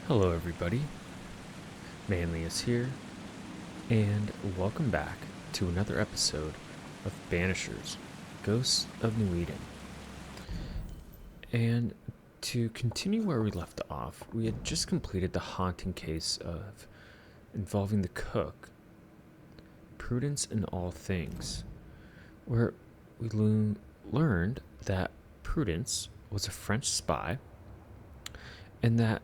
Hello, everybody. Manly is here, and welcome back to another episode of Banishers, Ghosts of New Eden. And to continue where we left off, we had just completed the haunting case of involving the cook, Prudence in all things, where we learned that Prudence was a French spy, and that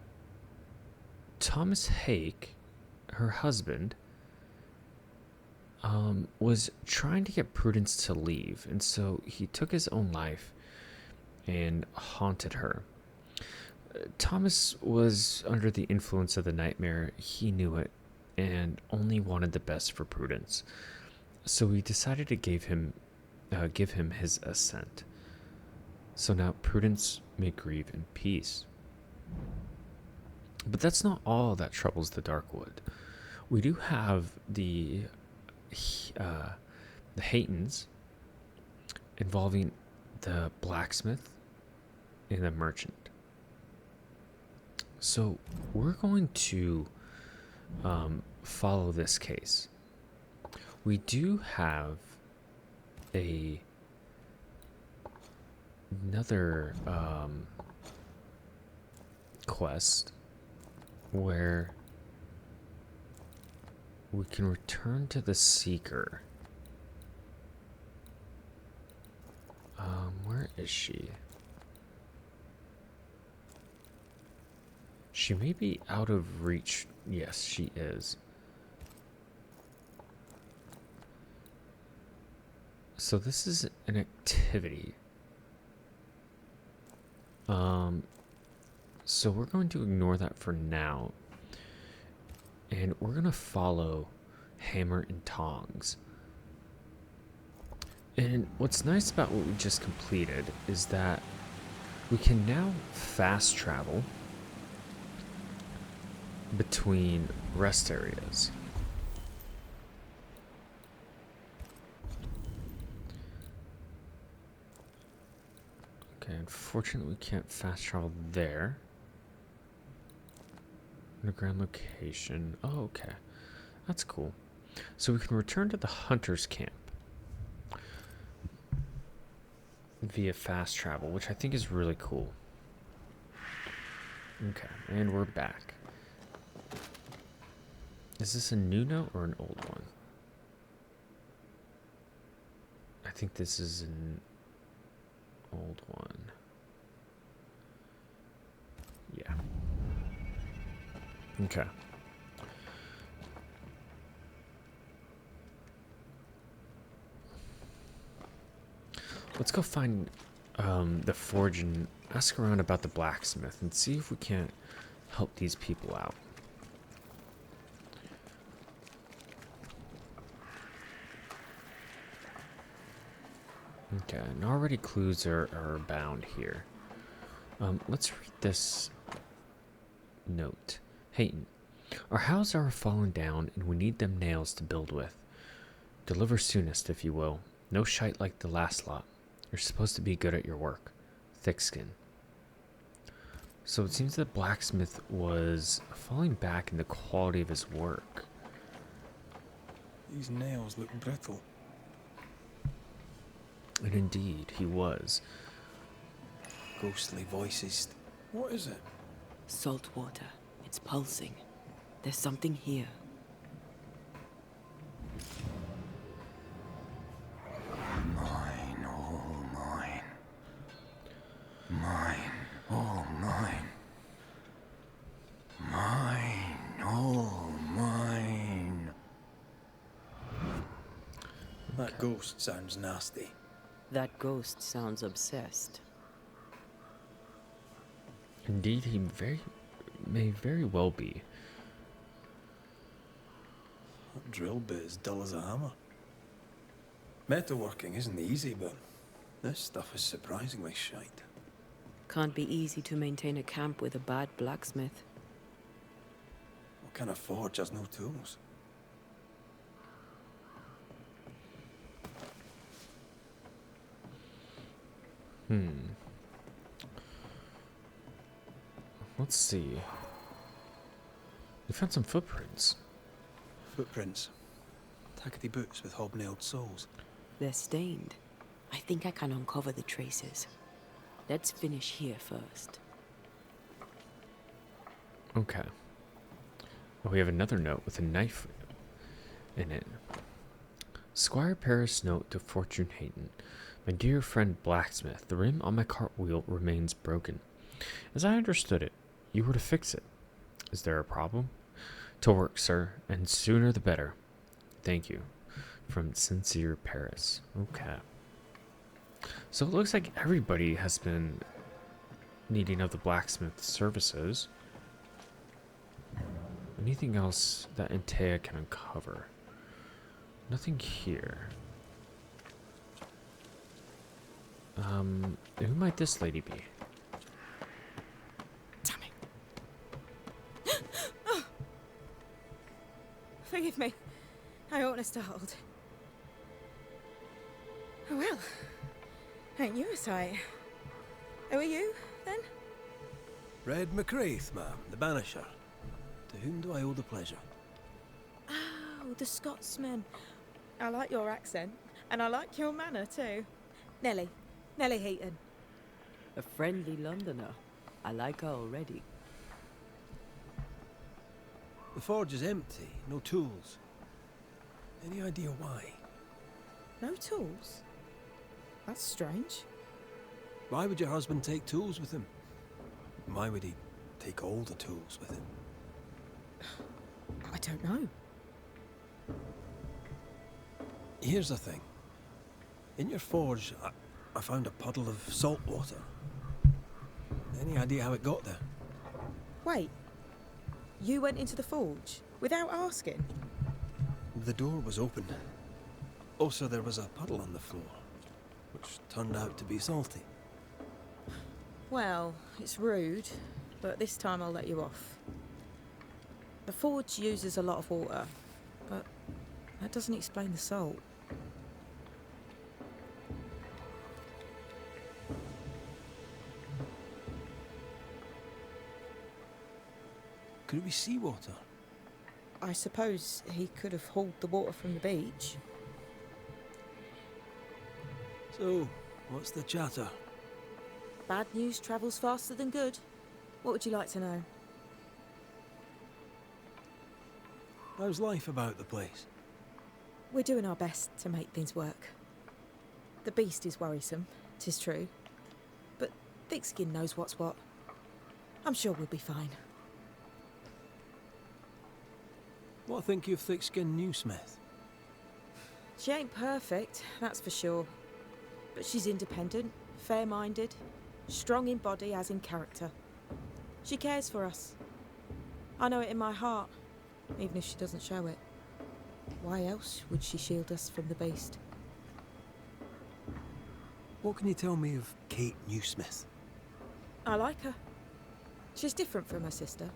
Thomas Hake, her husband, was trying to get Prudence to leave, and so he took his own life and haunted her. Thomas was under the influence of the nightmare. He knew it and only wanted the best for Prudence, so he decided to give him his assent. So now Prudence may grieve in peace. But that's not all that troubles the Darkwood. We do have the Haytons involving the blacksmith and the merchant. So we're going to follow this case. We do have another quest where we can return to the Seeker. Where is she? She may be out of reach. Yes, she is. So this is an activity. So we're going to ignore that for now. And we're going to follow Hammer and Tongs. And what's nice about what we just completed is that we can now fast travel between rest areas. Okay, unfortunately we can't fast travel there. Underground location. Oh, okay. That's cool. So we can return to the hunter's camp via fast travel, which I think is really cool. Okay, and we're back. Is this a new note or an old one? I think this is an old one. Yeah. Okay. Let's go find the forge and ask around about the blacksmith and see if we can't help these people out. Okay, and already clues are abound here. Let's read this note. Hayton, our houses are falling down and we need them nails to build with. Deliver soonest, if you will. No shite like the last lot. You're supposed to be good at your work. Thick skin. So it seems that blacksmith was falling back in the quality of his work. These nails look brittle. And indeed, he was. Ghostly voices. What is it? Salt water. It's pulsing. There's something here. Mine, all mine. Mine, all mine. Mine, all mine. That ghost sounds nasty. That ghost sounds obsessed. Indeed, he may very well be. That drill bit is dull as a hammer. Metalworking isn't easy, but this stuff is surprisingly shite. Can't be easy to maintain a camp with a bad blacksmith. What kind of forge has no tools? Let's see. We found some footprints. Footprints. Tackety boots with hobnailed soles. They're stained. I think I can uncover the traces. Let's finish here first. Okay. Oh, we have another note with a knife in it. Squire Paris note to Fortune Hayton. My dear friend Blacksmith, the rim on my cartwheel remains broken. As I understood it, you were to fix it. Is there a problem? To work, sir, and sooner the better. Thank you. From Sincere Paris. Okay. So it looks like everybody has been needing of the blacksmith services. Anything else that Antea can uncover? Nothing here. Who might this lady be? Damn it. Oh. Forgive me. I oughtn't have startled. Oh well. Ain't you a sight? Who are you, then? Red McRaith, ma'am, the Banisher. To whom do I owe the pleasure? Oh, the Scotsman. I like your accent, and I like your manner too. Nellie Heaton. A friendly Londoner. I like her already. The forge is empty, no tools. Any idea why? No tools? That's strange. Why would your husband take tools with him? Why would he take all the tools with him? I don't know. Here's the thing. In your forge, I found a puddle of salt water. Any idea how it got there? Wait. You went into the forge without asking? The door was open. Also, there was a puddle on the floor, which turned out to be salty. Well, it's rude, but this time I'll let you off. The forge uses a lot of water, but that doesn't explain the salt. Could it be seawater? I suppose he could have hauled the water from the beach. So, what's the chatter? Bad news travels faster than good. What would you like to know? How's life about the place? We're doing our best to make things work. The beast is worrisome, 'tis true. But Thickskin knows what's what. I'm sure we'll be fine. What think you of thick-skinned Newsmith? She ain't perfect, that's for sure. But she's independent, fair-minded, strong in body as in character. She cares for us. I know it in my heart, even if she doesn't show it. Why else would she shield us from the beast? What can you tell me of Kate Newsmith? I like her. She's different from her sister.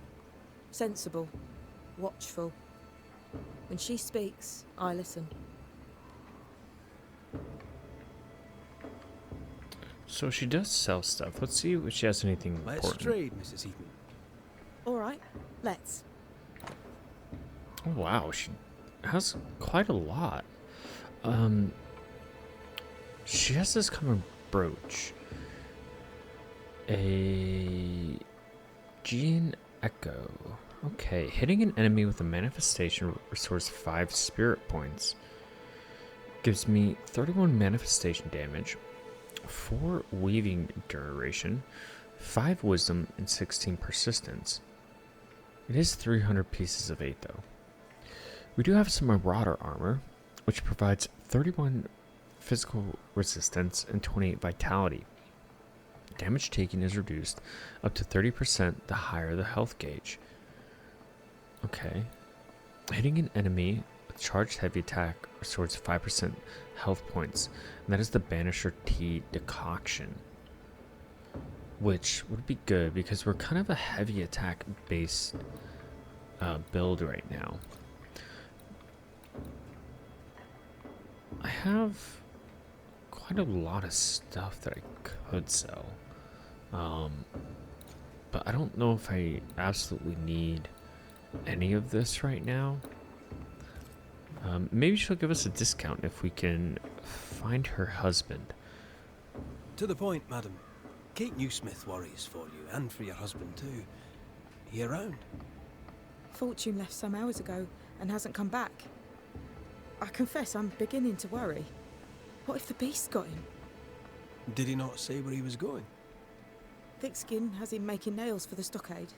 Sensible, watchful. When she speaks, I listen. So she does sell stuff. Let's see if she has anything Let's important. trade, Mrs. Heaton. All right, let's. Oh, wow, she has quite a lot. She has this common brooch. A Gene Echo. Okay, hitting an enemy with a manifestation restores 5 spirit points. Gives me 31 manifestation damage, 4 weaving duration, 5 wisdom, and 16 persistence. It is 300 pieces of 8 though. We do have some Marauder armor, which provides 31 physical resistance and 28 vitality. Damage taken is reduced up to 30% the higher the health gauge. Okay. Hitting an enemy with charged heavy attack restores 5% health points. And that is the Banisher Tea decoction. Which would be good because we're kind of a heavy attack based build right now. I have quite a lot of stuff that I could sell. But I don't know if I absolutely need any of this right now. Maybe she'll give us a discount if we can find her husband. To the point, madam. Kate Newsmith worries for you, and for your husband too. He around? Fortune left some hours ago and hasn't come back. I confess I'm beginning to worry. What if the beast got him? Did he not say where he was going? Thick Skin has him making nails for the stockade.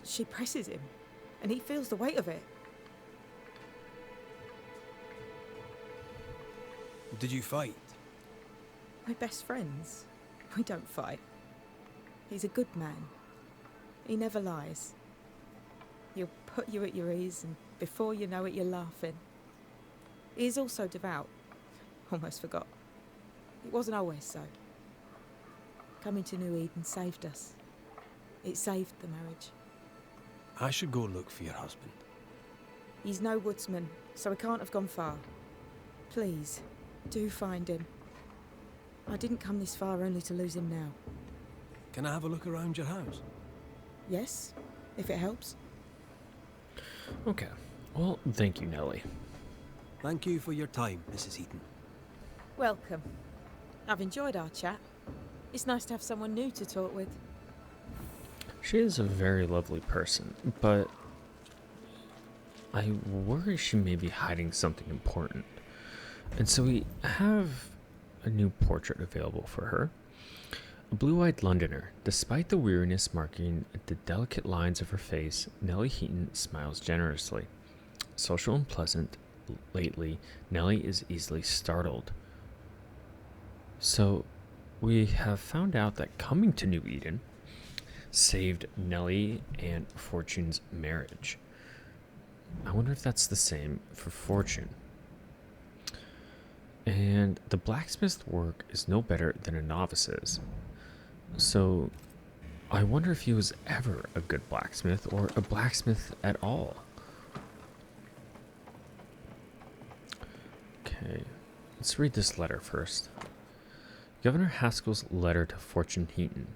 She presses him, and he feels the weight of it. Did you fight? We're best friends. We don't fight. He's a good man. He never lies. He'll put you at your ease, and before you know it, you're laughing. He is also devout. Almost forgot. It wasn't always so. Coming to New Eden saved us. It saved the marriage. I should go look for your husband. He's no woodsman, so he can't have gone far. Please, do find him. I didn't come this far only to lose him now. Can I have a look around your house? Yes, if it helps. Okay. Well, thank you, Nellie. Thank you for your time, Mrs. Heaton. Welcome. I've enjoyed our chat. It's nice to have someone new to talk with. She is a very lovely person, but I worry she may be hiding something important. And so we have a new portrait available for her. A blue-eyed Londoner. Despite the weariness marking the delicate lines of her face, Nellie Heaton smiles generously. Social and pleasant, lately, Nellie is easily startled. So, we have found out that coming to New Eden saved Nellie and Fortune's marriage. I wonder if that's the same for Fortune. And the blacksmith's work is no better than a novice's. So, I wonder if he was ever a good blacksmith or a blacksmith at all. Okay, let's read this letter first. Governor Haskell's letter to Fortune Heaton,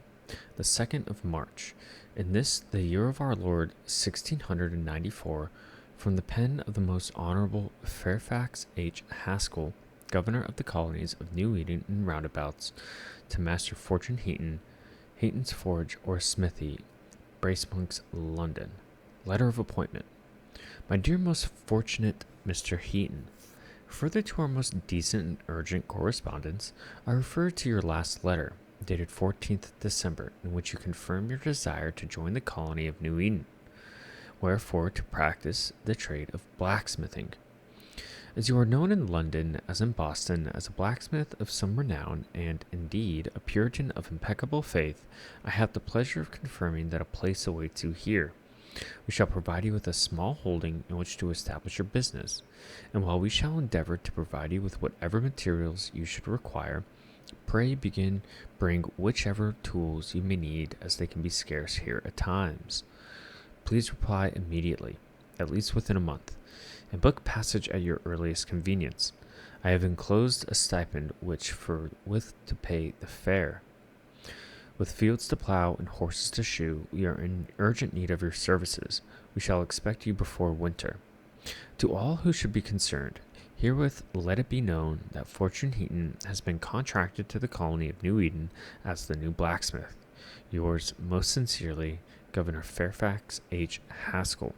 the 2nd of March. In this, the year of our Lord, 1694, from the pen of the most honorable Fairfax H. Haskell, Governor of the colonies of New Eden and roundabouts, to Master Fortune Heaton, Heaton's Forge or Smithy, Bracemonks, London. Letter of appointment. My dear most fortunate Mr. Heaton, further to our most decent and urgent correspondence, I refer to your last letter, dated 14th December, in which you confirm your desire to join the colony of New Eden, wherefore to practice the trade of blacksmithing. As you are known in London as in Boston as a blacksmith of some renown, and indeed a Puritan of impeccable faith, I have the pleasure of confirming that a place awaits you here. We shall provide you with a small holding in which to establish your business, and while we shall endeavor to provide you with whatever materials you should require, pray bring whichever tools you may need, as they can be scarce here at times. Please reply immediately, at least within a month, and book passage at your earliest convenience. I have enclosed a stipend with to pay the fare. With fields to plow and horses to shoe, we are in urgent need of your services. We shall expect you before winter. To all who should be concerned, herewith let it be known that Fortune Heaton has been contracted to the colony of New Eden as the new blacksmith. Yours most sincerely, Governor Fairfax H. Haskell.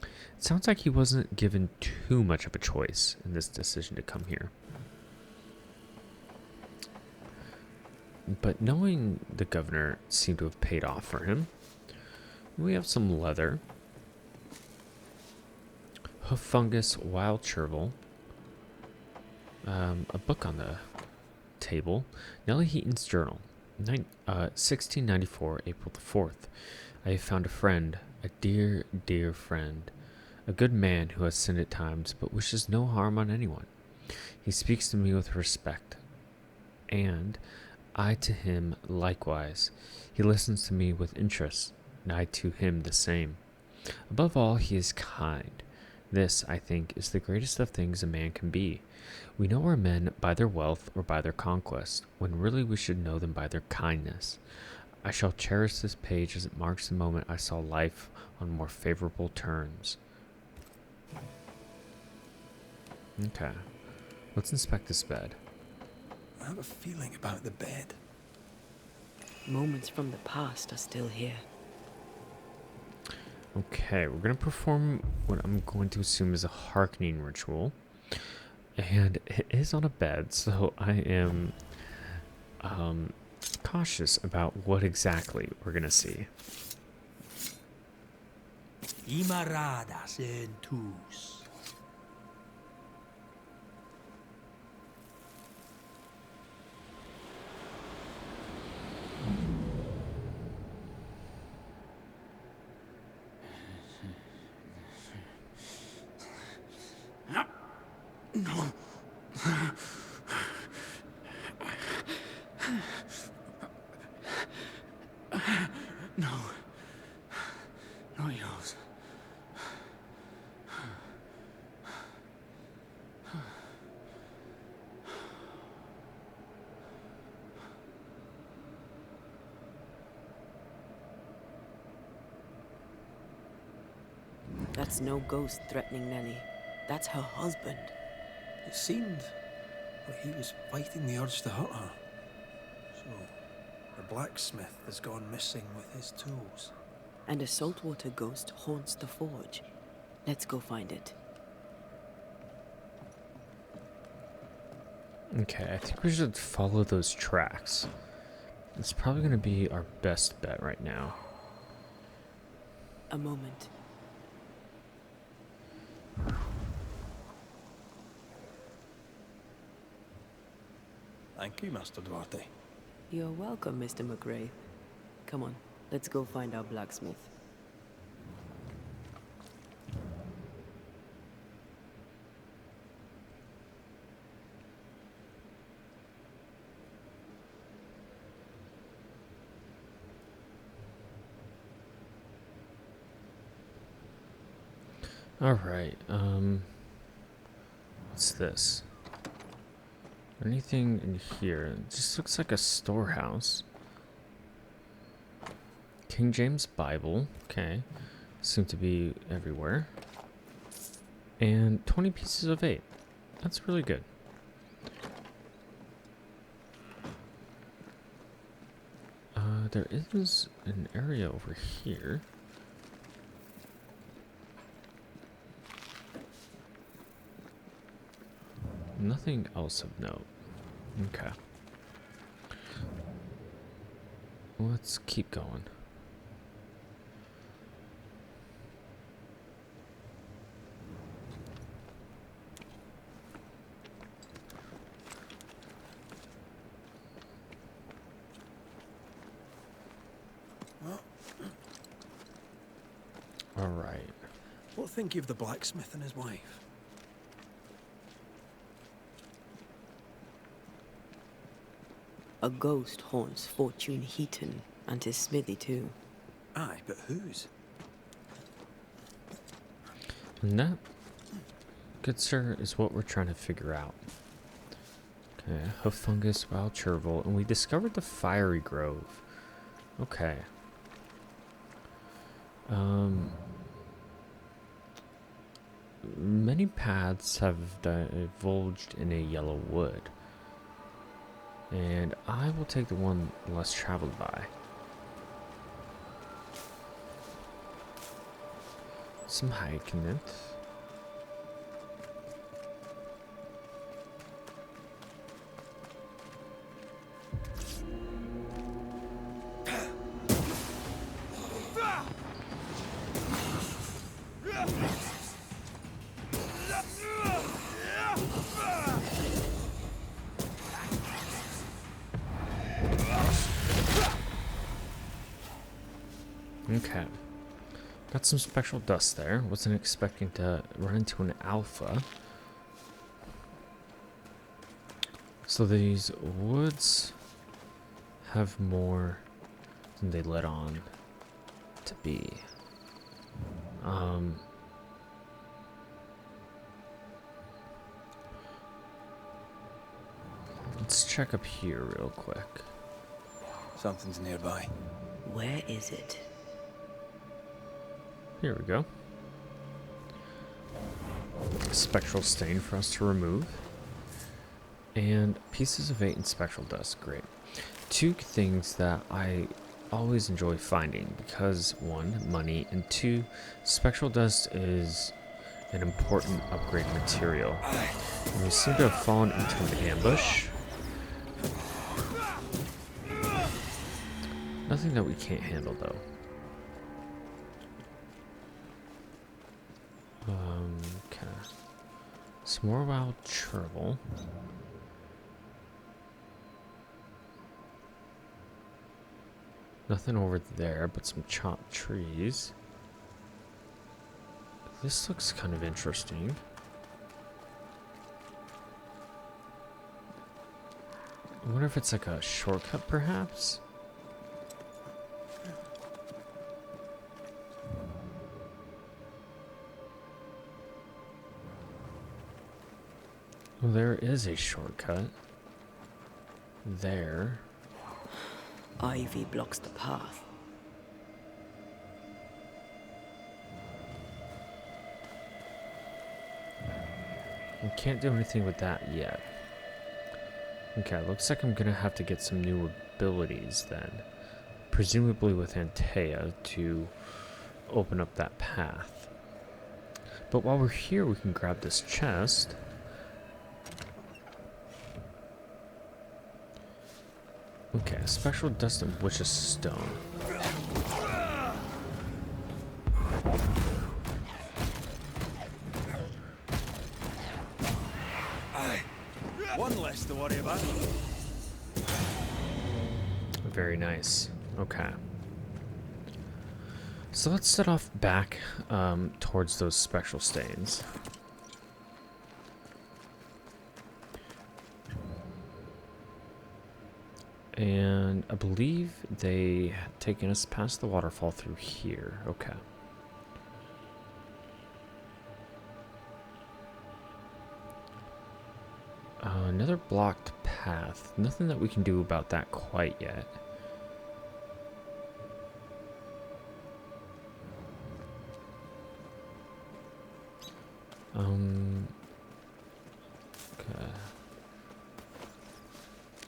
It sounds like he wasn't given too much of a choice in this decision to come here. But knowing the governor seemed to have paid off for him. We have some leather, hoof fungus, wild chervil, a book on the table, Nellie Heaton's journal, 1694, April the 4th. I have found a friend, a dear, dear friend, a good man who has sinned at times, but wishes no harm on anyone. He speaks to me with respect, and I to him likewise. He listens to me with interest, and I to him the same. Above all, he is kind. This, I think, is the greatest of things a man can be. We know our men by their wealth or by their conquest, when really we should know them by their kindness. I shall cherish this page as it marks the moment I saw life on more favorable terms. Okay. Let's inspect this bed. I have a feeling about the bed. Moments from the past are still here. Okay, we're going to perform what I'm going to assume is a hearkening ritual. And it is on a bed, so I am cautious about what exactly we're going to see. Imaradas en tus. No. No, yours. That's no ghost threatening Nellie. That's her husband. It seemed like he was fighting the urge to hurt her. So, the blacksmith has gone missing with his tools. And a saltwater ghost haunts the forge. Let's go find it. Okay, I think we should follow those tracks. It's probably going to be our best bet right now. A moment. Thank you, Master Duarte. You're welcome, Mr. McRae. Come on, let's go find our blacksmith. Alright, what's this? Anything in here? It just looks like a storehouse. King James Bible, okay. Seem to be everywhere. And 20 pieces of 8. That's really good. There is an area over here. Nothing else of note. Okay. Let's keep going. All right. What think you of the blacksmith and his wife? A ghost haunts Fortune Heaton and his smithy too. Aye, but whose? And that, good sir, is what we're trying to figure out. Okay, hoof fungus, wild chervil, and we discovered the fiery grove. Okay. Many paths have divulged in a yellow wood. And I will take the one less traveled by. Some hiking it. Okay. Got some spectral dust there. Wasn't expecting to run into an alpha. So these woods have more than they let on to be. Let's check up here real quick. Something's nearby. Where is it? Here we go. Spectral stain for us to remove. And pieces of 8 and spectral dust. Great. Two things that I always enjoy finding because 1, money, and 2, spectral dust is an important upgrade material. And we seem to have fallen into an ambush. Nothing that we can't handle though. Okay. Some more wild chervil. Nothing over there, but some chopped trees. This looks kind of interesting. I wonder if it's like a shortcut, perhaps? Well, there is a shortcut. There. Ivy blocks the path. We can't do anything with that yet. Okay, looks like I'm gonna have to get some new abilities then. Presumably with Antea to open up that path. But while we're here, we can grab this chest. Okay, spectral dust and witch's stone. One less to worry about. Very nice. Okay. So let's set off back towards those spectral stains. And I believe they had taken us past the waterfall through here. Okay. Another blocked path. Nothing that we can do about that quite yet. Okay.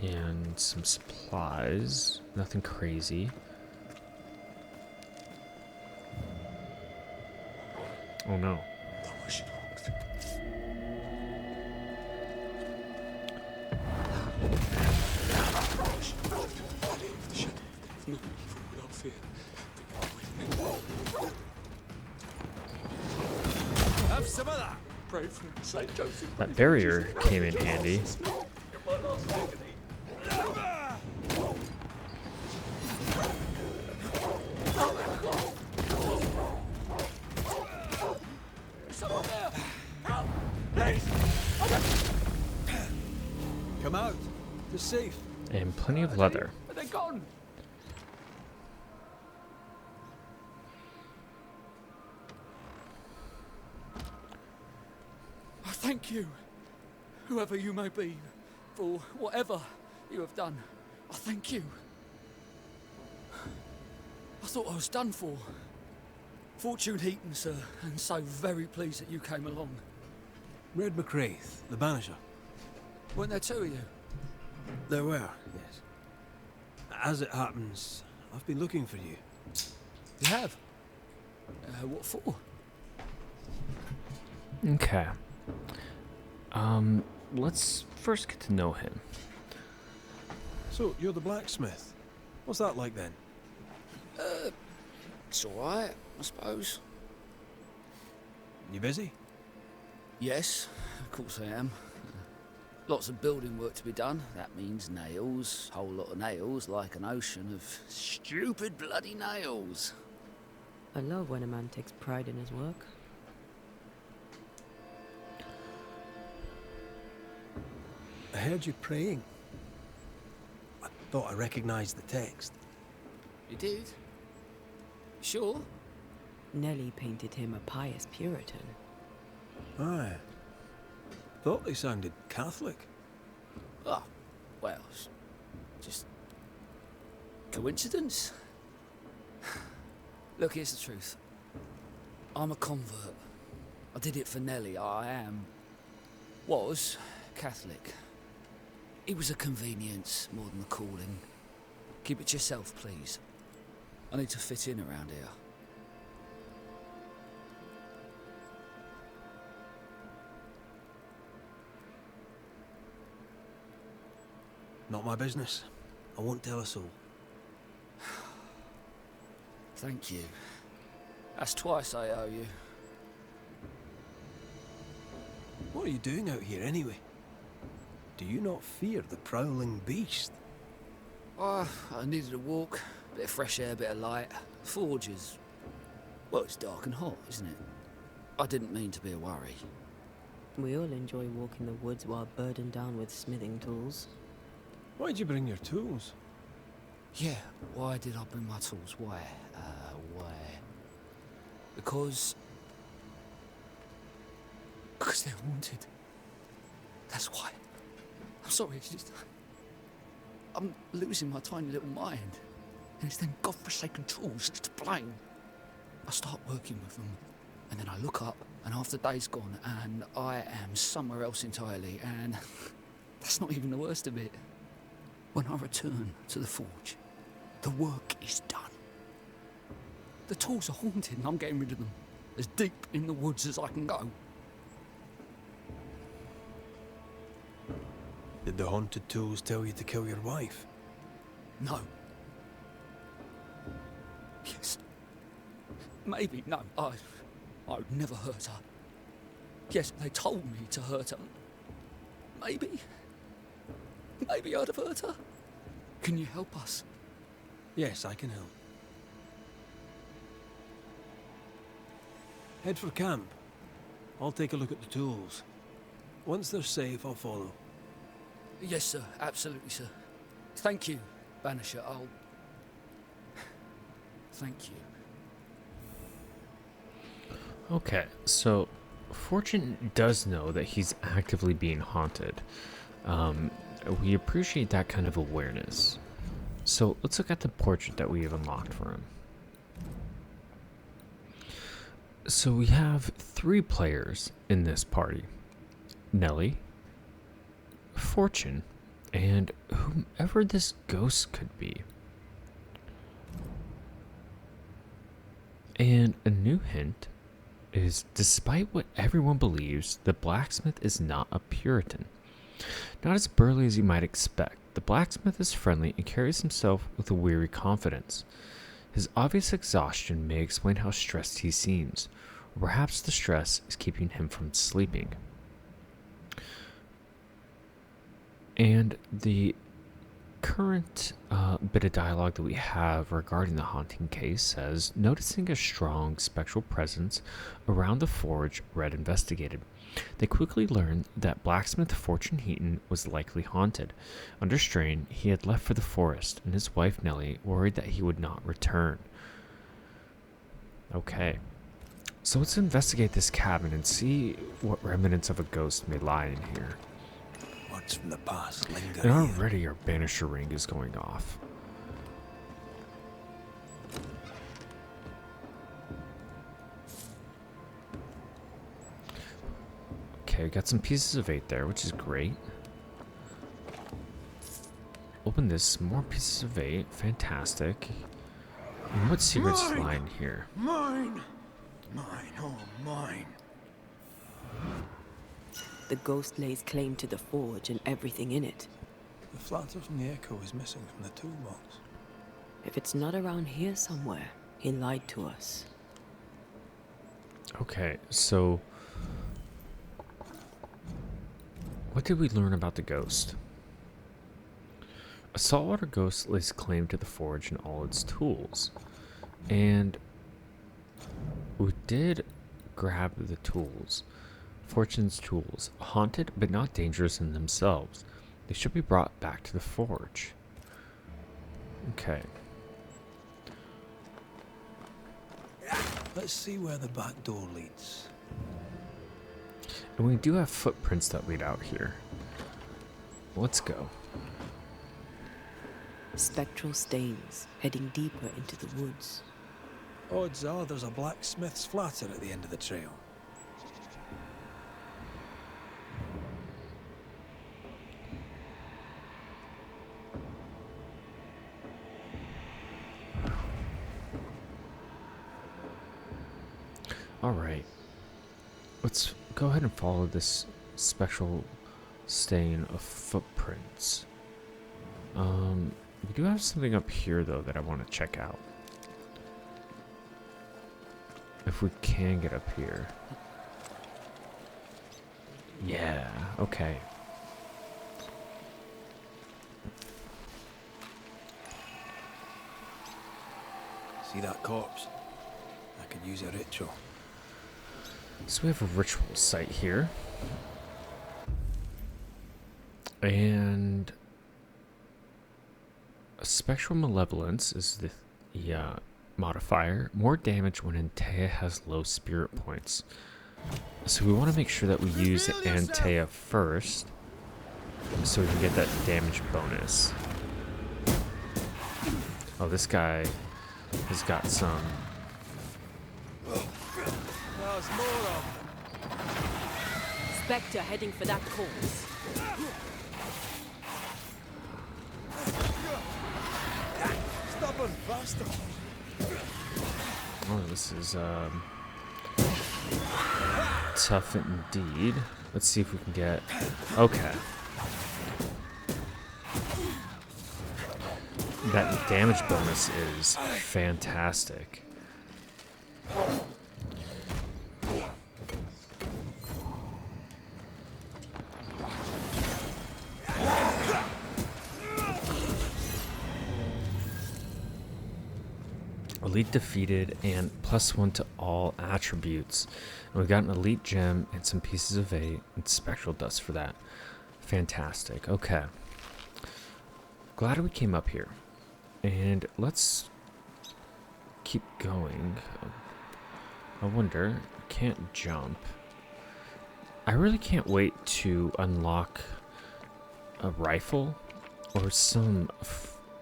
And some supplies. Nothing crazy. Oh no. Have some of that. That barrier came in handy. Come out. It's safe. And plenty of leather. They're gone. I thank you, whoever you may be, for whatever you have done. I thank you. I thought I was done for. Fortune Heaton, sir, and so very pleased that you came along. Red Raith, the Banisher. Weren't there two of you? There were, yes. As it happens, I've been looking for you. You have? What for? Okay. Let's first get to know him. So, you're the blacksmith. What's that like then? It's alright, I suppose. You busy? Yes, of course I am. Lots of building work to be done. That means nails. Whole lot of nails, like an ocean of stupid bloody nails. I love when a man takes pride in his work. I heard you praying. I thought I recognized the text. You did? Sure? Nellie painted him a pious Puritan. Aye. Thought they sounded Catholic. Oh, well, just... Coincidence? Look, here's the truth. I'm a convert. I did it for Nelly. Was Catholic. It was a convenience more than a calling. Keep it to yourself, please. I need to fit in around here. Not my business. I won't tell a soul. Thank you. That's twice I owe you. What are you doing out here anyway? Do you not fear the prowling beast? I needed a walk, bit of fresh air, bit of light. Forge is... well, it's dark and hot, isn't it? I didn't mean to be a worry. We all enjoy walking the woods while burdened down with smithing tools. Why'd you bring your tools? Yeah, why did I bring my tools? Why? Because they're haunted. That's why. I'm sorry, it's just... I'm losing my tiny little mind. And it's them godforsaken tools that's to blame. I start working with them, and then I look up, and half the day's gone, and I am somewhere else entirely, and that's not even the worst of it. When I return to the forge, the work is done. The tools are haunted and I'm getting rid of them. As deep in the woods as I can go. Did the haunted tools tell you to kill your wife? No. Yes. Maybe, no. I would never hurt her. Yes, they told me to hurt her. Maybe I'd have hurt her. Can you help us? Yes, I can help. Head for camp. I'll take a look at the tools. Once they're safe, I'll follow. Yes, sir. Absolutely, sir. Thank you, Banisher. Thank you. Okay, so Fortune does know that he's actively being haunted. We appreciate that kind of awareness. So let's look at the portrait that we have unlocked for him. So we have 3 players in this party. Nelly, Fortune, and whomever this ghost could be. And a new hint is, despite what everyone believes, the blacksmith is not a Puritan. Not as burly as you might expect, the blacksmith is friendly and carries himself with a weary confidence. His obvious exhaustion may explain how stressed he seems, or perhaps the stress is keeping him from sleeping. And the current bit of dialogue that we have regarding the haunting case says, noticing a strong spectral presence around the forge Red investigated. They quickly learned that blacksmith Fortune Heaton was likely haunted. Under strain, he had left for the forest, and his wife Nellie worried that he would not return. Okay, so let's investigate this cabin and see what remnants of a ghost may lie in here. Words from the past linger And here. already our banisher ring is going off. Okay, got some pieces of 8 there, which is great. Open this, more pieces of 8, fantastic. And what secrets lie in here? Mine! Mine, oh mine. The ghost lays claim to the forge and everything in it. The flatter from the echo is missing from the toolbox. If it's not around here somewhere, he lied to us. Okay, so what did we learn about the ghost? A saltwater ghost lays claim to the forge and all its tools. And we did grab the tools. Fortune's tools, haunted but not dangerous in themselves. They should be brought back to the forge. Okay. Let's see where the back door leads. And we do have footprints that lead out here. Let's go. Spectral stains heading deeper into the woods. Odds are there's a blacksmith's flatter at the end of the trail. Alright. Let's go ahead and follow this spectral stain of footprints. We do have something up here, though, that I want to check out. If we can get up here. Yeah, okay. See that corpse? I could use a ritual. So we have a ritual site here. And a spectral malevolence is the modifier. More damage when Antea has low spirit points. So we want to make sure that we use Antea first, so we can get that damage bonus. Oh, this guy has got some. There's more of them. Spectre heading for that corpse. Stubborn bastard. Oh, this is tough indeed. Let's see if we can get. Okay. That damage bonus is fantastic. Elite defeated and +1 to all attributes. And we got an elite gem and some pieces of 8 and spectral dust for that. Fantastic. Okay. Glad we came up here. And let's keep going. I wonder, I can't jump. I really can't wait to unlock a rifle or some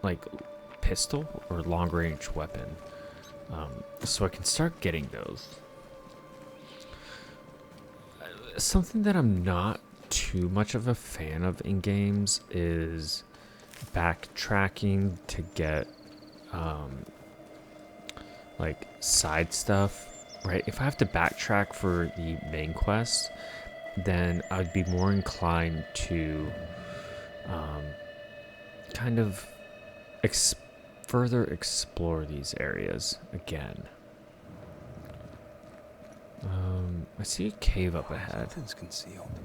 like pistol or long range weapon. So I can start getting those. Something that I'm not too much of a fan of in games is backtracking to get like side stuff, right? If I have to backtrack for the main quest, then I'd be more inclined to kind of further explore these areas again. I see a cave up ahead. Something's concealed.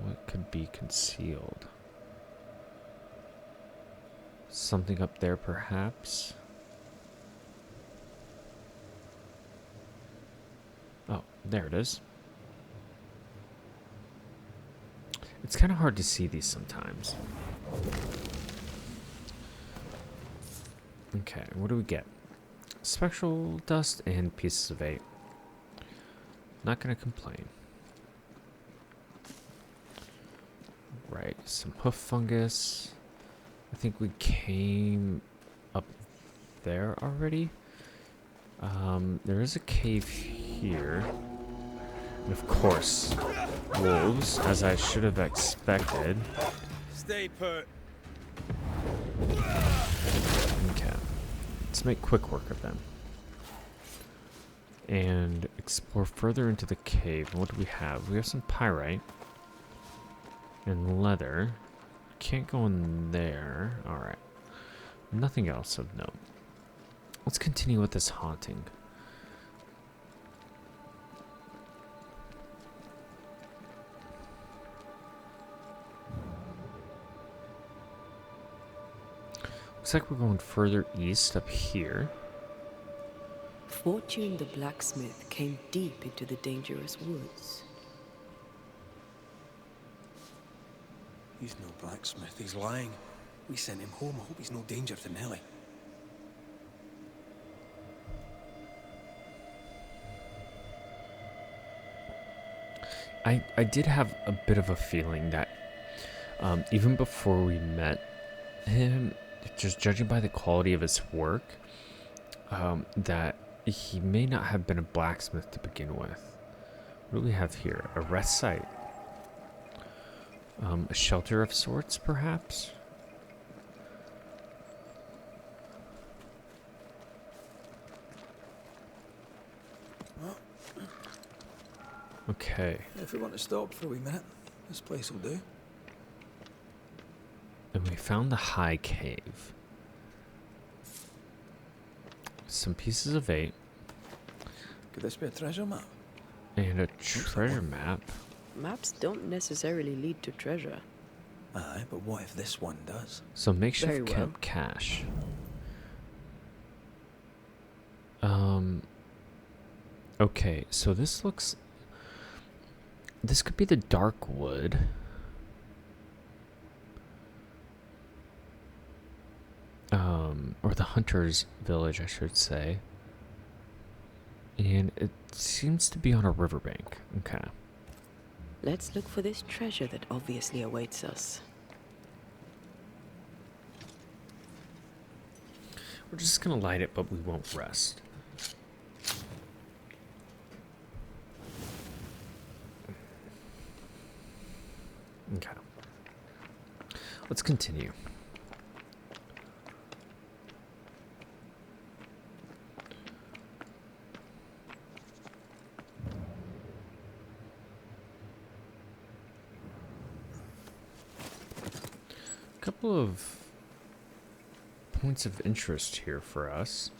What could be concealed? Something up there, perhaps? Oh, there it is. It's kind of hard to see these sometimes. Okay, what do we get? Spectral dust and pieces of 8. Not gonna complain. Right, some hoof fungus. I think we came up there already. There is a cave here. And of course, wolves, as I should have expected. Stay put. Okay. Let's make quick work of them. And explore further into the cave. What do we have? We have some pyrite. And leather. Can't go in there. Alright. Nothing else of note. Let's continue with this haunting. Looks like we're going further east up here. Fortune the blacksmith came deep into the dangerous woods. He's no blacksmith, he's lying. We sent him home, I hope he's no danger to Nellie. I did have a bit of a feeling that even before we met him, just judging by the quality of his work, that he may not have been a blacksmith to begin with. What do we have here? A rest site. A shelter of sorts, perhaps? Okay. If we want to stop for a wee minute, this place will do. And we found the high cave. Some pieces of 8. Could this be a treasure map? And a treasure map. Maps don't necessarily lead to treasure. Aye, but what if this one does? So makeshift Very well. camp cache. Okay, so this looks... This could be the Dark Wood. Or the Hunter's Village, I should say. And it seems to be on a riverbank. Okay. Let's look for this treasure that obviously awaits us. We're just gonna light it, but we won't rest. Okay. Let's continue. Couple of points of interest here for us.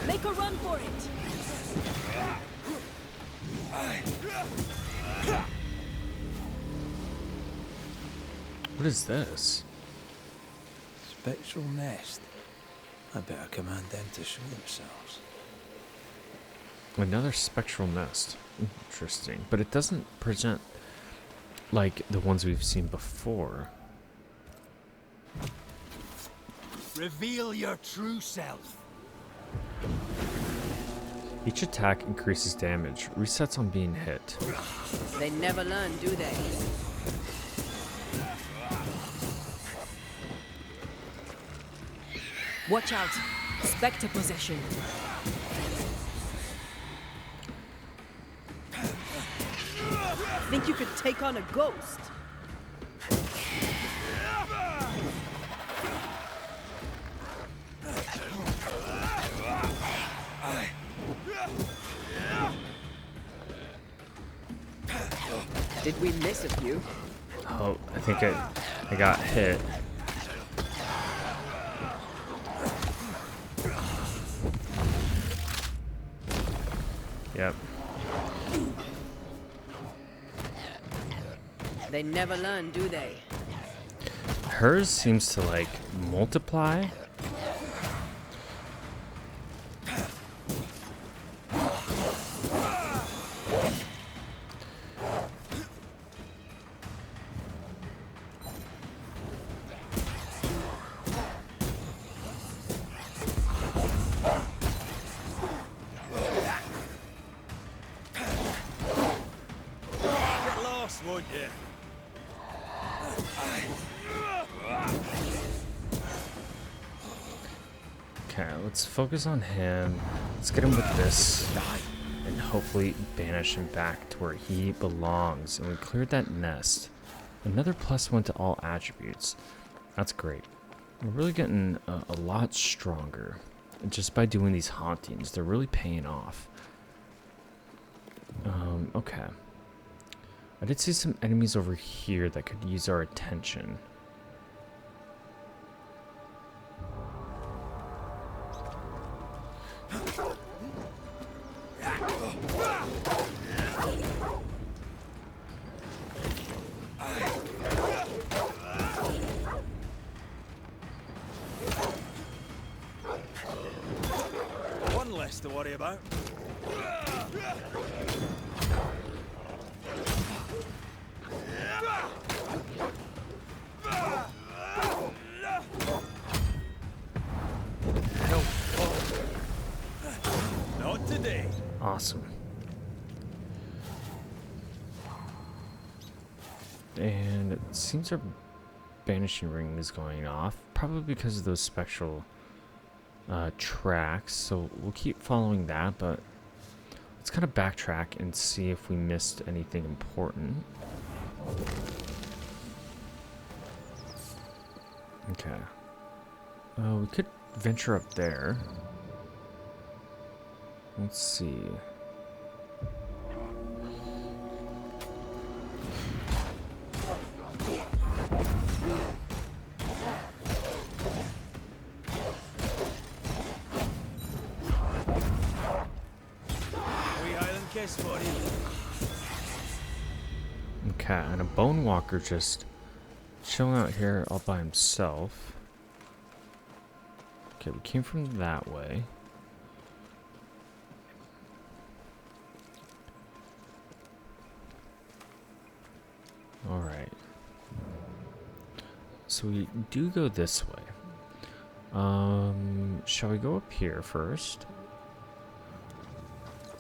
Make a run for it! What is this? Spectral nest. I better command them to show themselves. Another spectral nest. Interesting. But it doesn't present like the ones we've seen before. Reveal your true self. Each attack increases damage, resets on being hit. They never learn, do they? Watch out! Spectre possession. Think you could take on a ghost? Did we miss a few? Oh, I think I got hit. Yep. They never learn, do they? Hers seems to like multiply. Get lost, won't you? Okay, let's focus on him. Let's get him with this. And hopefully banish him back to where he belongs. And we cleared that nest. Another +1 to all attributes. That's great. We're really getting a lot stronger. Just by doing these hauntings. They're really paying off. Okay. I did see some enemies over here that could use our attention. One less to worry about. Not today. Awesome. It seems our banishing ring is going off, probably because of those spectral tracks. So we'll keep following that, but let's kind of backtrack and see if we missed anything important. Okay. We could venture up there. Let's see. Wee Highland kiss for you. Okay, and a bone walker just chilling out here all by himself. Okay, we came from that way. Alright. So we do go this way. Shall we go up here first?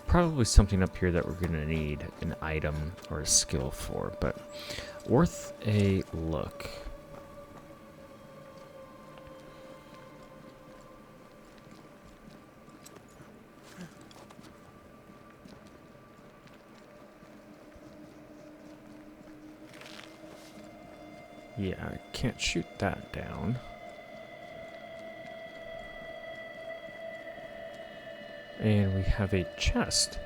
Probably something up here that we're gonna need an item or a skill for, but worth a look. Yeah, I can't shoot that down. And we have a chest.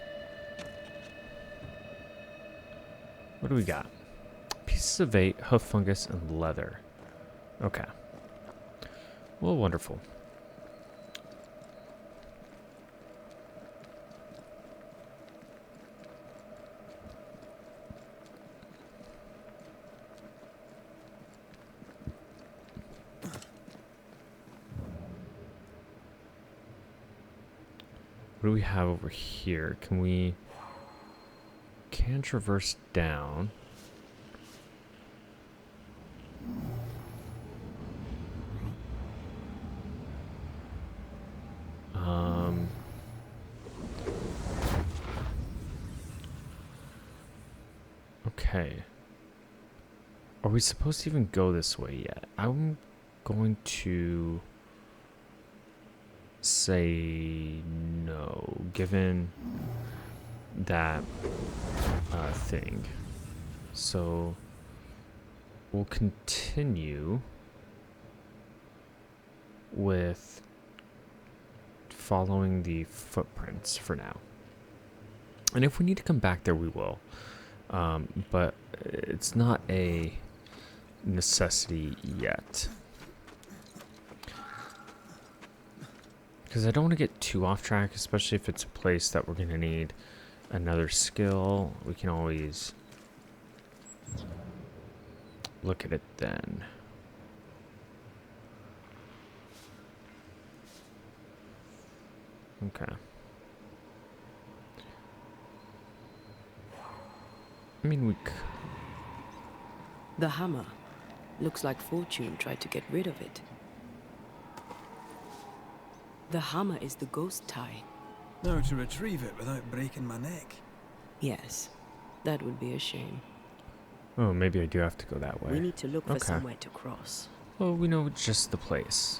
What do we got? Pieces of 8, hoof fungus, and leather. Okay. Well, wonderful. What do we have over here? Can traverse down. Okay. Are we supposed to even go this way yet? I'm going to say no, given that thing. So we'll continue with following the footprints for now. And if we need to come back there, we will. But it's not a necessity yet. Because I don't want to get too off track, especially if it's a place that we're going to need another skill. We can always look at it then. Okay. I mean, we could. The hammer. Looks like Fortune tried to get rid of it. The hammer is the ghost tie. Now to retrieve it without breaking my neck. Yes, that would be a shame. Oh, maybe I do have to go that way. We need to look for Okay. somewhere to cross. Well, we know just the place.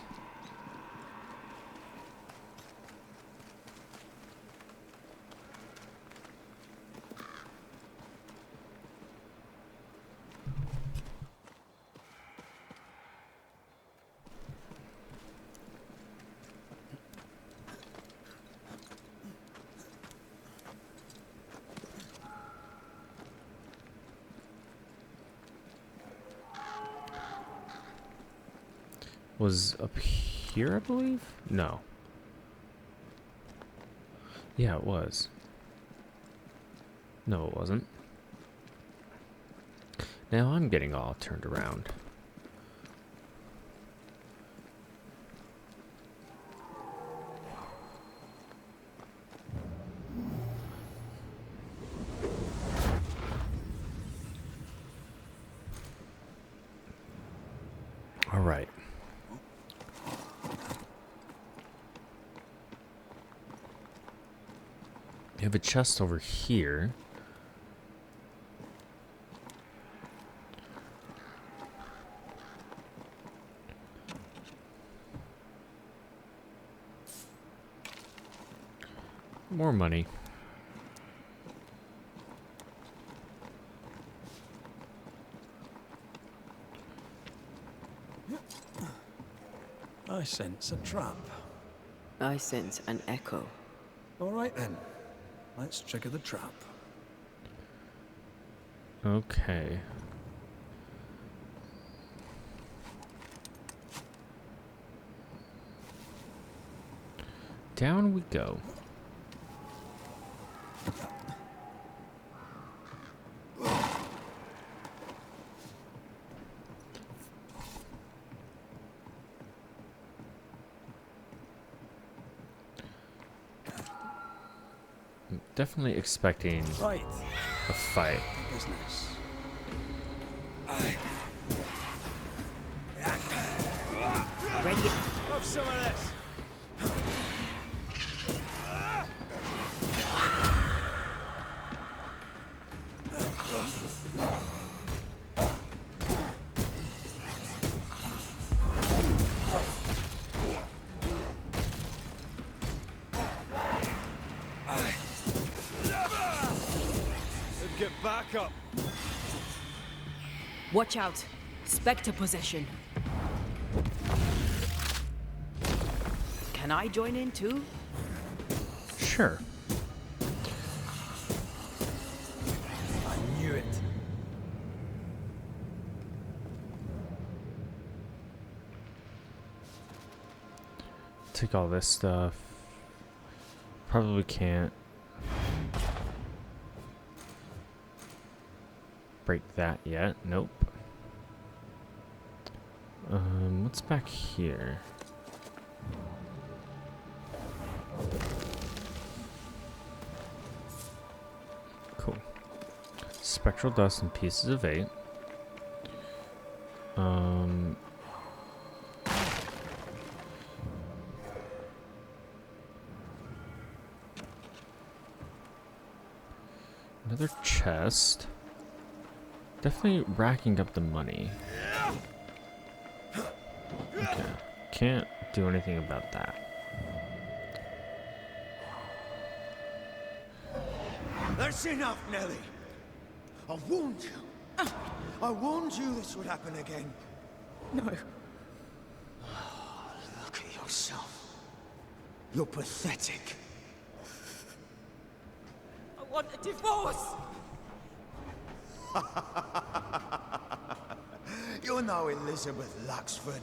Was up here, I believe? No. Yeah, it was. No, it wasn't. Now I'm getting all turned around. All right. We have a chest over here. More money. I sense a trap. I sense an echo. All right then. Let's trigger the trap. Okay. Down we go. I'm definitely expecting Right. a fight. Business. Ready? Have some of this. Get back up. Watch out. Spectre possession. Can I join in too? Sure. I knew it. Take all this stuff. Probably can't break that yet. Nope. What's back here? Cool. Spectral dust and pieces of 8. Another chest. Definitely racking up the money. Okay. Can't do anything about that. That's enough, Nelly. I warned you. I warned you this would happen again. No. Look at yourself. You're pathetic. I want a divorce! You're no Elizabeth Luxford.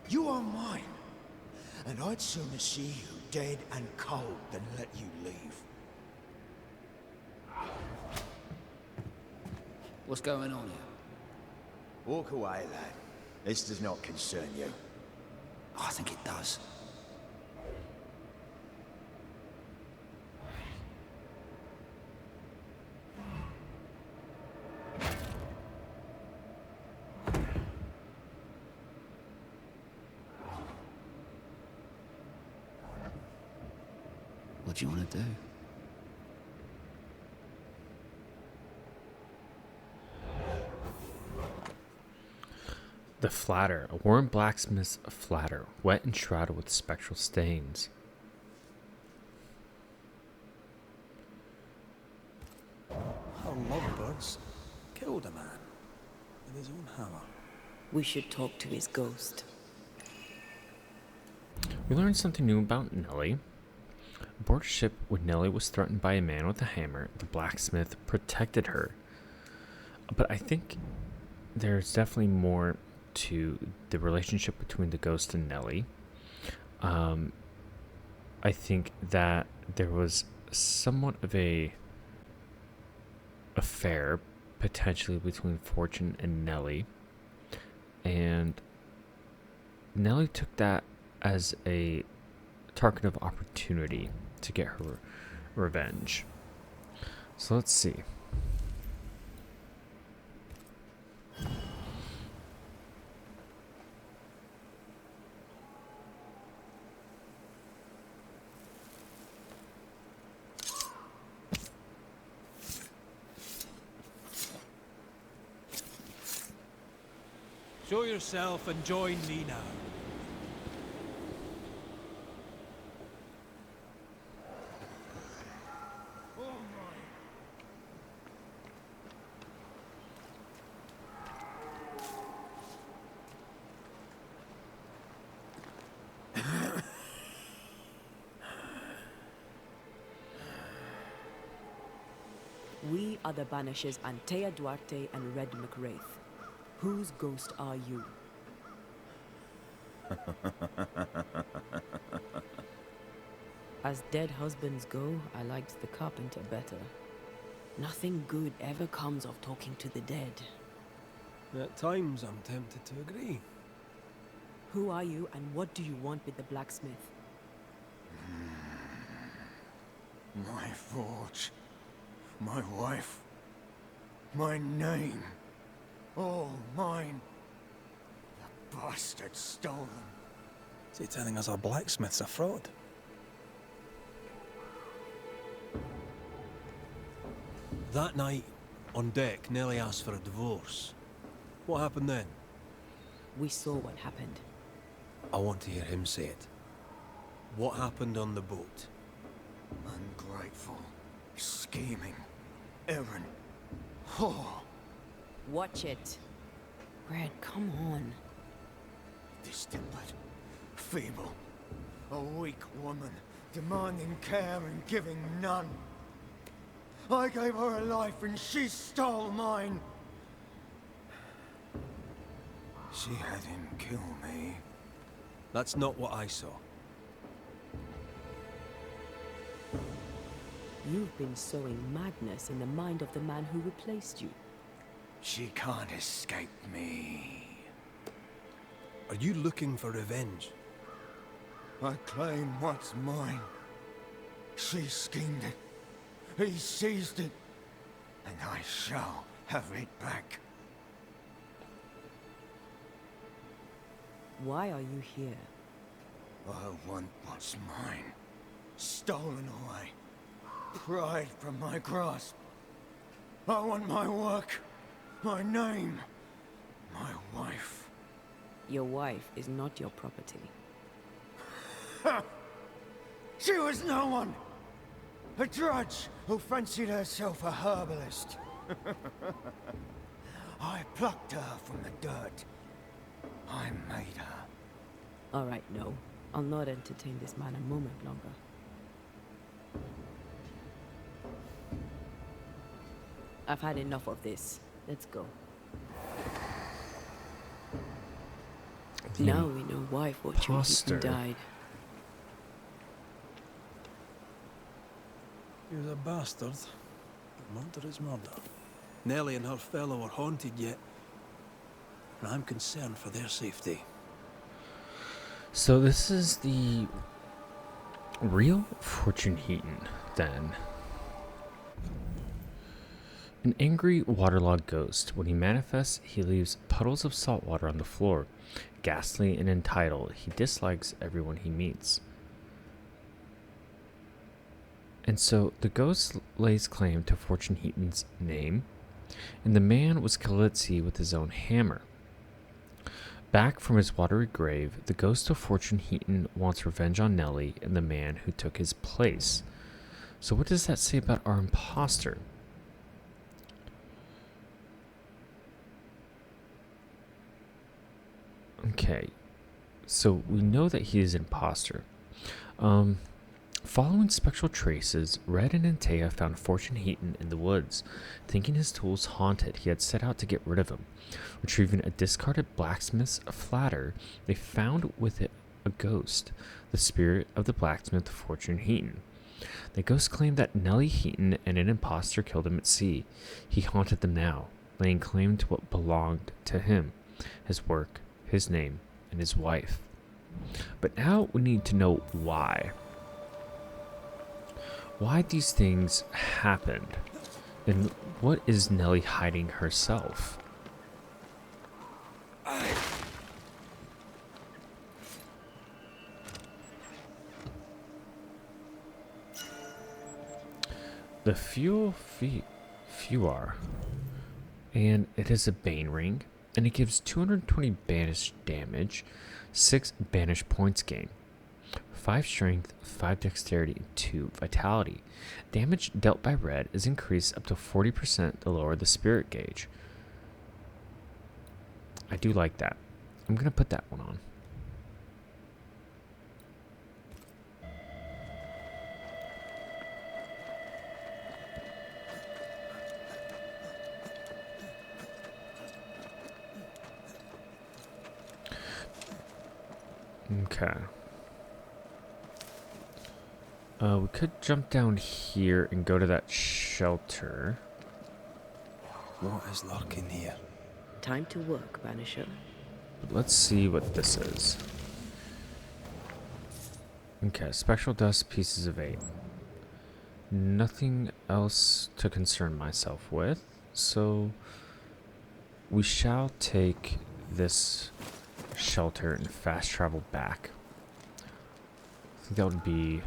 You are mine. And I'd sooner see you dead and cold than let you leave. What's going on here? Walk away, lad. This does not concern you. I think it does. What do you want to do? The flatter. A worn blacksmith's flatter, wet and shrouded with spectral stains. How lovebirds killed a man with his own hammer. We should talk to his ghost. We learned something new about Nellie. Aboard a ship when Nellie was threatened by a man with a hammer, the blacksmith protected her. But I think there's definitely more to the relationship between the ghost and Nellie. I think that there was somewhat of a affair potentially between Fortune and Nellie, and Nellie took that as a token of opportunity to get her revenge. So let's see. Show yourself and join me now. are the Banishers Antea Duarte and Red Raith. Whose ghost are you? As dead husbands go, I liked the carpenter better. Nothing good ever comes of talking to the dead. At times, I'm tempted to agree. Who are you and what do you want with the blacksmith? My forge, my wife, my name, all mine. The bastard stole them. Is he telling us our blacksmith's a fraud? That night, on deck, Nellie asked for a divorce. What happened then? We saw what happened. I want to hear him say it. What happened on the boat? Ungrateful, scheming, errant, whore. Watch it. Red, come on. Distempered, feeble, a weak woman, demanding care and giving none. I gave her a life and she stole mine. She had him kill me. That's not what I saw. You've been sowing madness in the mind of the man who replaced you. She can't escape me. Are you looking for revenge? I claim what's mine. She schemed it. He seized it. And I shall have it back. Why are you here? I want what's mine. Stolen away. Pried from my grasp. I want my work. My name. My wife. Your wife is not your property. She was no one. A drudge who fancied herself a herbalist. I plucked her from the dirt. I made her. All right, no. I'll not entertain this man a moment longer. I've had enough of this. Let's go. Now we know why Fortune Imposter. Heaton died. He was a bastard. But murder is murder. Nellie and her fellow are haunted yet. And I'm concerned for their safety. So this is the real Fortune Heaton, then. An angry, waterlogged ghost. When he manifests, he leaves puddles of salt water on the floor. Ghastly and entitled, he dislikes everyone he meets. And so the ghost lays claim to Fortune Heaton's name, and the man was killed at sea with his own hammer. Back from his watery grave, the ghost of Fortune Heaton wants revenge on Nellie and the man who took his place. So what does that say about our imposter? Okay, so we know that he is an imposter. Following spectral traces, Red and Antea found Fortune Heaton in the woods. Thinking his tools haunted, he had set out to get rid of him. Retrieving a discarded blacksmith's flatter, they found with it a ghost, the spirit of the blacksmith Fortune Heaton. The ghost claimed that Nellie Heaton and an imposter killed him at sea. He haunted them now, laying claim to what belonged to him, his work, his name, and his wife. But now we need to know why. Why these things happened, and what is Nellie hiding herself? The Fuar, and it is a Bane ring, and it gives 220 banish damage, 6 banish points gain, 5 strength, 5 dexterity, and 2 vitality. Damage dealt by Red is increased up to 40% the lower the spirit gauge. I do like that. I'm going to put that one on. Okay. We could jump down here and go to that shelter. What is lurking here? Time to work, Banisher. But let's see what this is. Okay, spectral dust, pieces of 8. Nothing else to concern myself with, so we shall take this shelter and fast travel back. I think that would be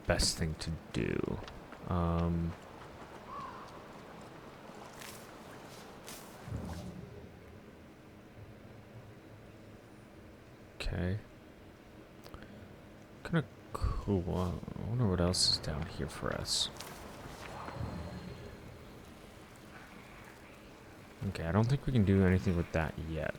best thing to do. Okay. Kind of cool. I wonder what else is down here for us. Okay, I don't think we can do anything with that yet.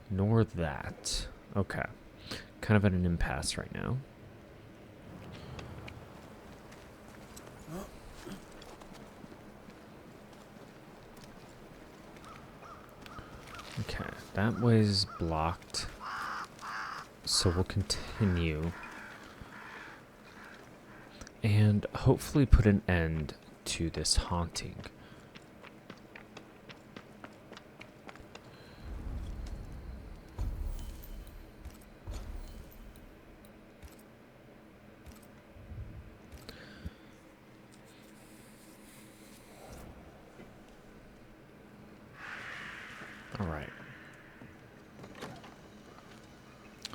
Nor that. Okay. Kind of at an impasse right now. Okay, that way's blocked. So we'll continue. And hopefully put an end to this haunting. Alright.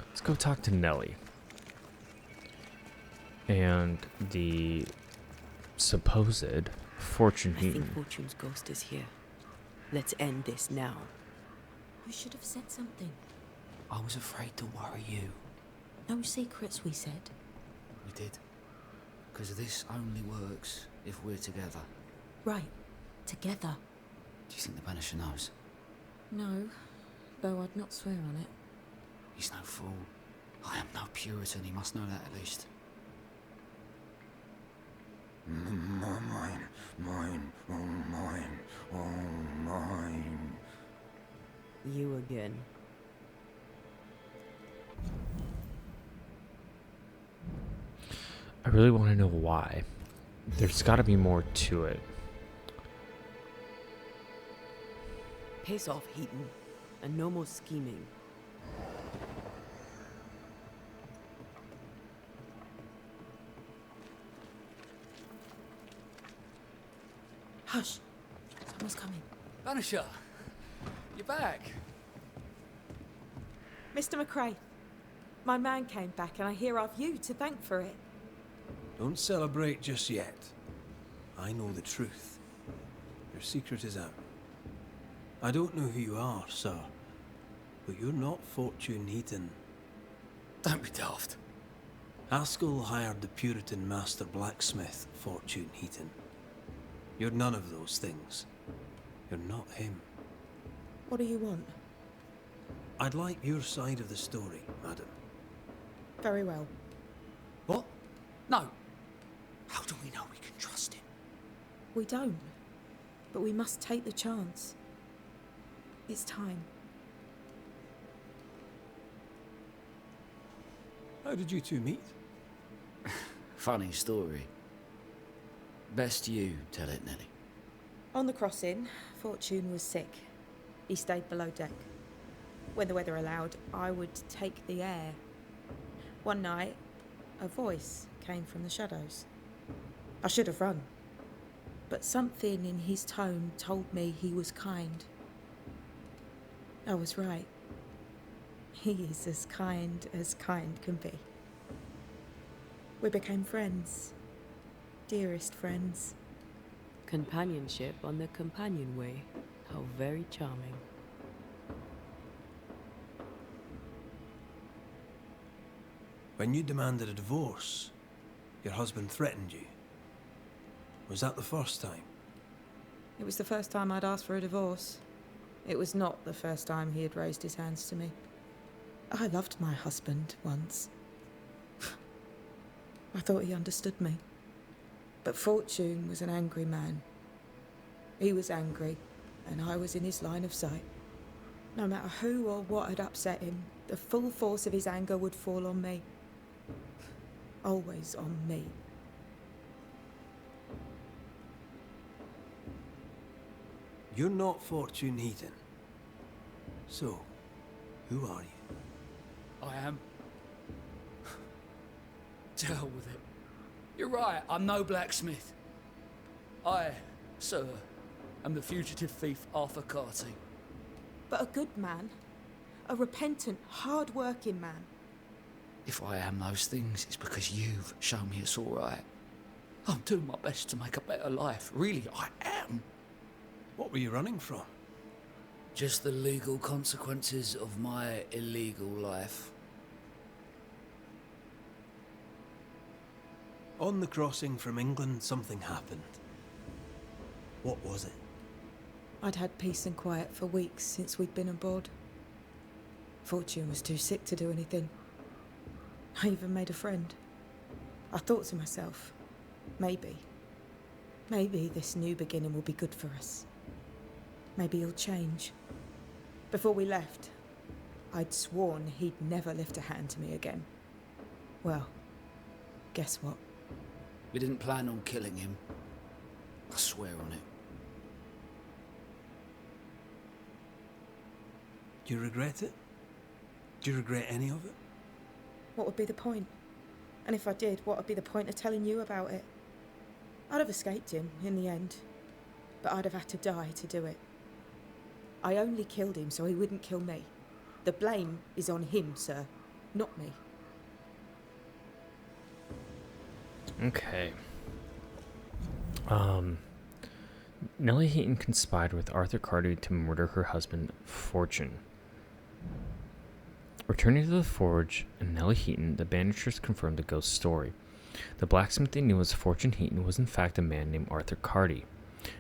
Let's go talk to Nellie. And the supposed Fortune I think Heaton. Fortune's ghost is here. Let's end this now. We should have said something. I was afraid to worry you. No secrets, we said. We did. Because this only works if we're together. Right. Together. Do you think the Banisher knows? No, though I'd not swear on it. He's no fool. I am no Puritan, he must know that at least. Mine, mine, oh mine, oh mine. You again. I really want to know why. There's got to be more to it. Piss off, Heaton. And no more scheming. Hush. Someone's coming. Banisher! You're back! Mr. McRae, my man came back and I hear I've you to thank for it. Don't celebrate just yet. I know the truth. Your secret is out. I don't know who you are, sir, but you're not Fortune Heaton. Don't be daft. Haskell hired the Puritan master blacksmith, Fortune Heaton. You're none of those things. You're not him. What do you want? I'd like your side of the story, madam. Very well. What? No. How do we know we can trust him? We don't. But we must take the chance. It's time. How did you two meet? Funny story. Best you tell it, Nelly. On the crossing, Fortune was sick. He stayed below deck. When the weather allowed, I would take the air. One night, a voice came from the shadows. I should have run. But something in his tone told me he was kind. I was right. He is as kind can be. We became friends. Dearest friends. Companionship on the companion way. How very charming. When you demanded a divorce, your husband threatened you. Was that the first time? It was the first time I'd asked for a divorce. It was not the first time he had raised his hands to me. I loved my husband once. I thought he understood me. But Fortune was an angry man. He was angry, and I was in his line of sight. No matter who or what had upset him, the full force of his anger would fall on me. Always on me. You're not Fortune Heaton. So, who are you? I am. To hell with it. You're right, I'm no blacksmith. I, sir, am the fugitive thief Arthur Carty. But a good man. A repentant, hard-working man. If I am those things, it's because you've shown me it's all right. I'm doing my best to make a better life. Really, I am. What were you running from? Just the legal consequences of my illegal life. On the crossing from England, something happened. What was it? I'd had peace and quiet for weeks since we'd been aboard. Fortune was too sick to do anything. I even made a friend. I thought to myself, maybe this new beginning will be good for us. Maybe he'll change. Before we left, I'd sworn he'd never lift a hand to me again. Well, guess what? We didn't plan on killing him. I swear on it. Do you regret it? Do you regret any of it? What would be the point? And if I did, what would be the point of telling you about it? I'd have escaped him in the end, but I'd have had to die to do it. I only killed him so he wouldn't kill me. The blame is on him, sir, not me. Okay. Nellie Heaton conspired with Arthur Carty to murder her husband, Fortune. Returning to the forge and Nellie Heaton, the Banishers confirmed the ghost story. The blacksmith they knew as Fortune Heaton was in fact a man named Arthur Carty.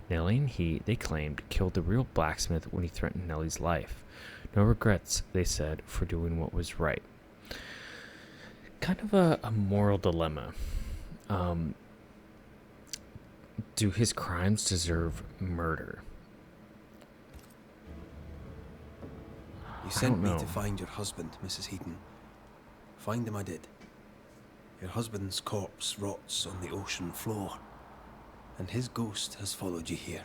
Nellie and he, they claimed, killed the real blacksmith when he threatened Nellie's life. No regrets, they said, for doing what was right. Kind of a moral dilemma. Do his crimes deserve murder? You sent me to find your husband, Mrs. Heaton. Find him I did. Your husband's corpse rots on the ocean floor, and his ghost has followed you here.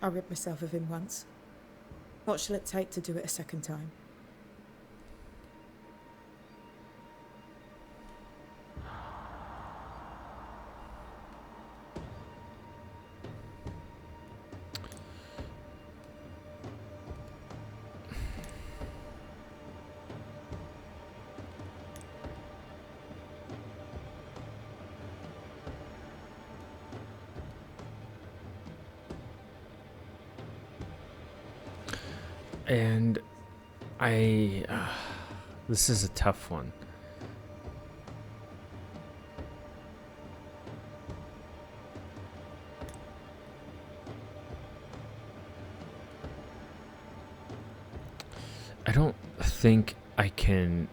I rid myself of him once. What shall it take to do it a second time? And this is a tough one. I don't think I can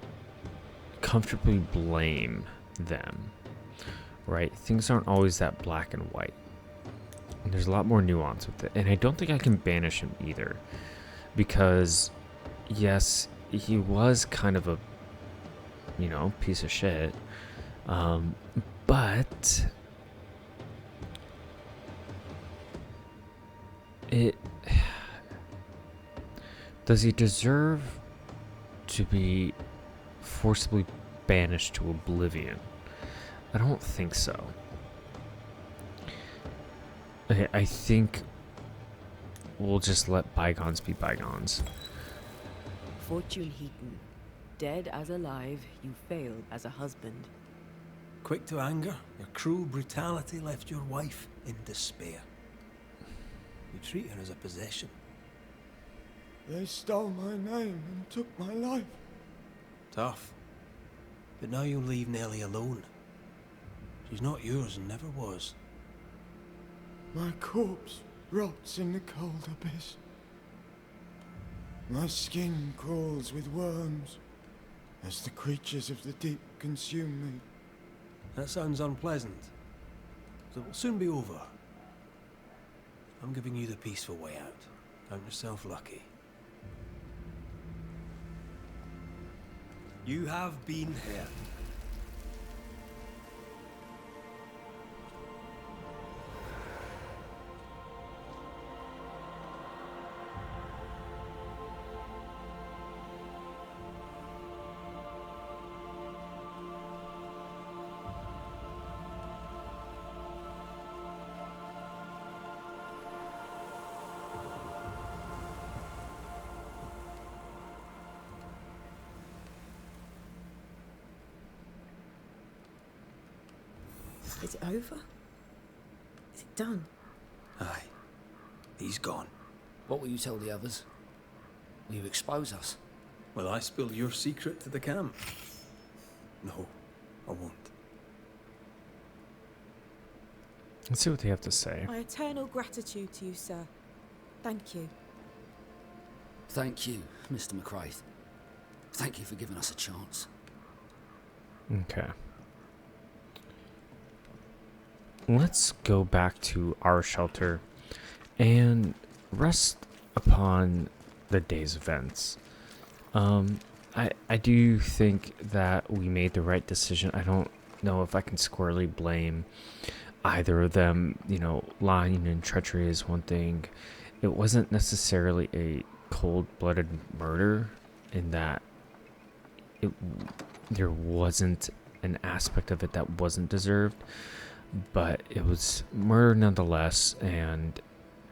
comfortably blame them, right? Things aren't always that black and white. And there's a lot more nuance with it. And I don't think I can banish him either. Because, yes, he was kind of a, piece of shit. But does he deserve to be forcibly banished to oblivion? I don't think so. I think we'll just let bygones be bygones. Fortune Heaton, dead as alive, you failed as a husband. Quick to anger, your cruel brutality left your wife in despair. You treat her as a possession. They stole my name and took my life. Tough. But now you'll leave Nellie alone. She's not yours and never was. My corpse rots in the cold abyss. My skin crawls with worms as the creatures of the deep consume me. That sounds unpleasant. it will soon be over. I'm giving you the peaceful way out. Count yourself lucky. You have been here. Is it over? Is it done? Aye. He's gone. What will you tell the others? Will you expose us? Will I spill your secret to the camp? No, I won't. Let's see what they have to say. My eternal gratitude to you, sir. Thank you. Thank you, Mr. McRaith. Thank you for giving us a chance. Okay. Let's go back to our shelter and rest upon the day's events. I do think that we made the right decision. I don't know if I can squarely blame either of them. You know, lying and treachery is one thing. It wasn't necessarily a cold-blooded murder in that there wasn't an aspect of it that wasn't deserved. But it was murder nonetheless, and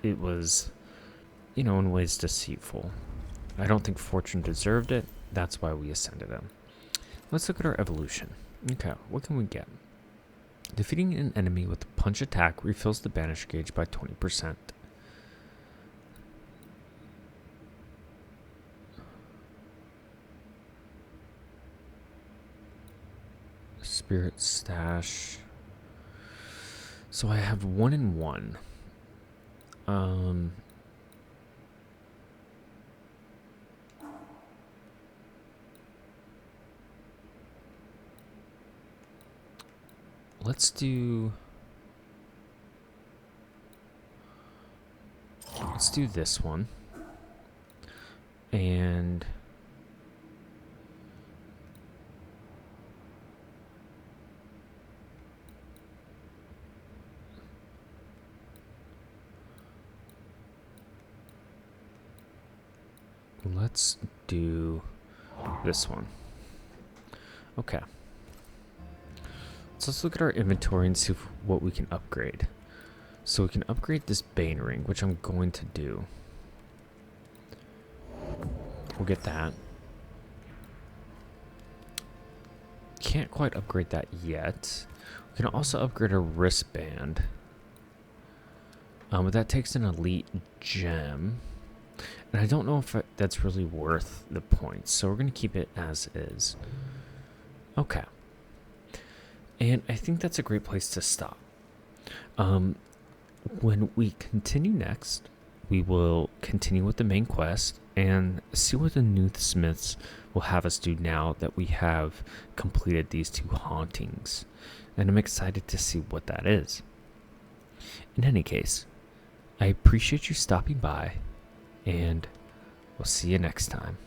it was, you know, in ways deceitful. I don't think Fortune deserved it. That's why we ascended him. Let's look at our evolution. Okay, what can we get? Defeating an enemy with a punch attack refills the banish gauge by 20%. Spirit stash. So I have 1 and 1. Let's do this one. And let's do this one. Okay. So let's look at our inventory and see what we can upgrade. So we can upgrade this Bane ring, which I'm going to do. We'll get that. Can't quite upgrade that yet. We can also upgrade a wristband. But that takes an elite gem. And I don't know if that's really worth the points. So we're going to keep it as is. Okay. And I think that's a great place to stop. When we continue next, we will continue with the main quest and see what the Nooth Smiths will have us do now that we have completed these 2 hauntings. And I'm excited to see what that is. In any case, I appreciate you stopping by, and we'll see you next time.